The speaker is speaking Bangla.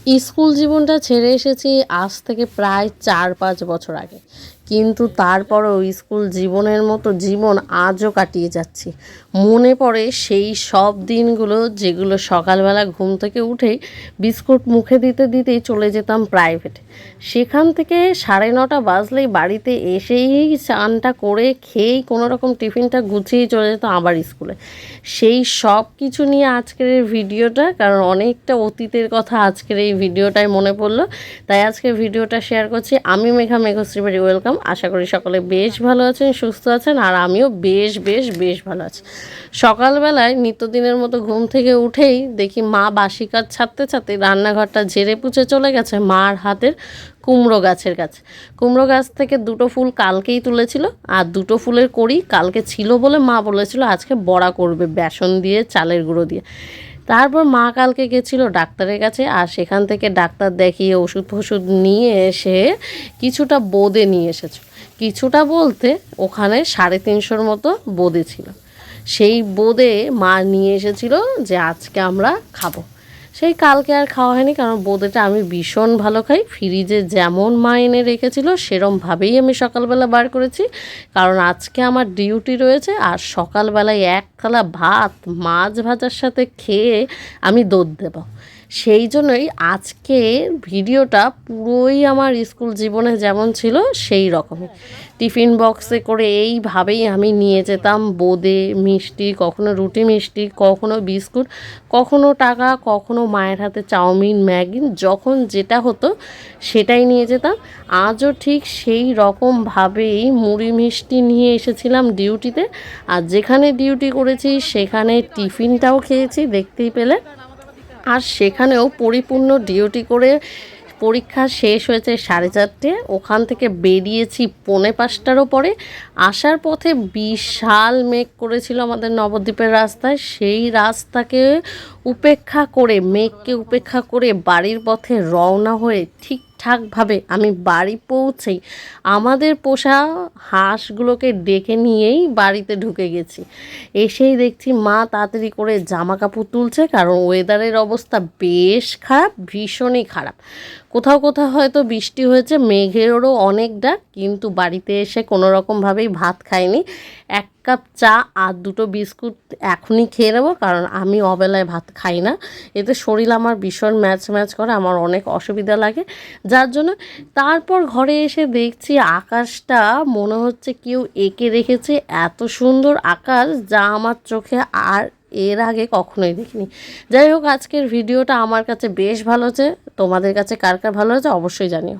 স্কুল জীবনটা ছেড়ে এসেছি আজ থেকে প্রায় 4-5 বছর আগে, কিন্তু তারপরেও স্কুল জীবনের মতো জীবন আজও কাটিয়ে যাচ্ছি। মনে পড়ে সেই সব দিনগুলো যেগুলো সকালবেলা ঘুম থেকে উঠেই বিস্কুট মুখে দিতে দিতেই চলে যেতাম প্রাইভেটে। সেখান থেকে 9:30 বাজলেই বাড়িতে এসেই চানটা করে খেয়েই কোনো রকম টিফিনটা গুছিয়েই চলে যেতাম আবার স্কুলে। সেই সব কিছু নিয়ে আজকের এই ভিডিওটা, কারণ অনেকটা অতীতের কথা আজকের এই ভিডিওটায় মনে পড়লো, তাই আজকে ভিডিওটা শেয়ার করছি। আমি মেঘা, মেঘশ্রী বাড়ি, ওয়েলকাম। আশা করি সকলে বেশ ভালো আছেন, সুস্থ আছেন, আর আমিও বেশ বেশ বেশ ভালো আছি। সকালবেলায় নিত্যদিনের মতো ঘুম থেকে উঠেই দেখি মা বাসি কাজ ছাড়তে ছাড়তে রান্নাঘরটা ঝেড়ে পুছে চলে গেছে মার হাতের কুমড়ো গাছের কাছে। কুমড়ো গাছ থেকে 2টো ফুল কালকেই তুলেছিল, আর 2টো ফুলের কড়ি কালকে ছিল বলে মা বলেছিল আজকে বড়া করবে বেসন দিয়ে, চালের গুঁড়ো দিয়ে। তারপর মা কালকে গেছিলো ডাক্তারের কাছে, আর সেখান থেকে ডাক্তার দেখিয়ে ওষুধ ফষুধ নিয়ে এসে কিছুটা বোঁদে নিয়ে এসেছে। কিছুটা বলতে ওখানে 350-র মতো বোঁদে ছিল। সেই বোঁদে মা নিয়ে এসেছিল যে আজকে আমরা খাবো। সেই কালকে আর খাওয়া হয়নি, কারণ বোঁদেটা আমি ভীষণ ভালো খাই। ফ্রিজে যেমন মা এনে রেখেছিল সেরমভাবেই আমি সকালবেলা বার করেছি, কারণ আজকে আমার ডিউটি রয়েছে। আর সকালবেলায় এক থালা ভাত মাছ ভাজার সাথে খেয়ে আমি দৌড় দেব। সেই জন্যই আজকে ভিডিওটা পুরোই আমার স্কুল জীবনে যেমন ছিল সেই রকমই। টিফিন বক্সে করে এইভাবেই আমি নিয়ে যেতাম বোঁদে, মিষ্টি, কখনো রুটি মিষ্টি, কখনো বিস্কুট, কখনো টাকা, কখনো মায়ের হাতে চাউমিন, ম্যাগি, যখন যেটা হতো সেটাই নিয়ে যেতাম। আজও ঠিক সেই রকমভাবেই মুড়ি মিষ্টি নিয়ে এসেছিলাম ডিউটিতে। আর যেখানে ডিউটি করেছি সেখানে টিফিনটাও খেয়েছি, দেখতেই পেলে। আর সেখানেও পরিপূর্ণ ডিউটি করে পরীক্ষা শেষ হয়েছে 4:30, ওখান থেকে বেরিয়েছি 4:45টারও পরে। আসার পথে বিশাল মেঘ করেছিল আমাদের নবদ্বীপের রাস্তায়। সেই রাস্তাকে উপেক্ষা করে, মেঘকে উপেক্ষা করে বাড়ির পথে রওনা হয়ে ঠিকঠাকভাবে আমি বাড়ি পৌঁছেই আমাদের পোষা হাঁসগুলোকে ডেকে নিয়েই বাড়িতে ঢুকে গেছি। এসেই দেখছি মা তাড়াতাড়ি করে জামা কাপড় তুলছে, কারণ ওয়েদারের অবস্থা বেশ খারাপ, ভীষণই খারাপ। কোথাও কোথাও হয়তো বৃষ্টি হয়েছে, মেঘেরও অনেক ডাক, কিন্তু বাড়িতে এসে কোনো রকমভাবেই ভাত খাইনি। 1 কাপ চা আর 2টো বিস্কুট এখনই খেয়ে নেবো, কারণ আমি অবেলায় ভাত খাই না। এতে শরীর আমার ভীষণ ম্যাচ করে, আমার অনেক অসুবিধা লাগে, যার জন্য। তারপর ঘরে এসে দেখছি আকাশটা মনে হচ্ছে কেউ এঁকে রেখেছে। এত সুন্দর আকাশ যা আমার চোখে আর এর আগে কখনোই দেখিনি। যাই হোক, আজকের ভিডিওটা আমার কাছে বেশ ভালো হচ্ছে। তোমাদের কাছে কার কার ভালো হচ্ছে অবশ্যই জানিও।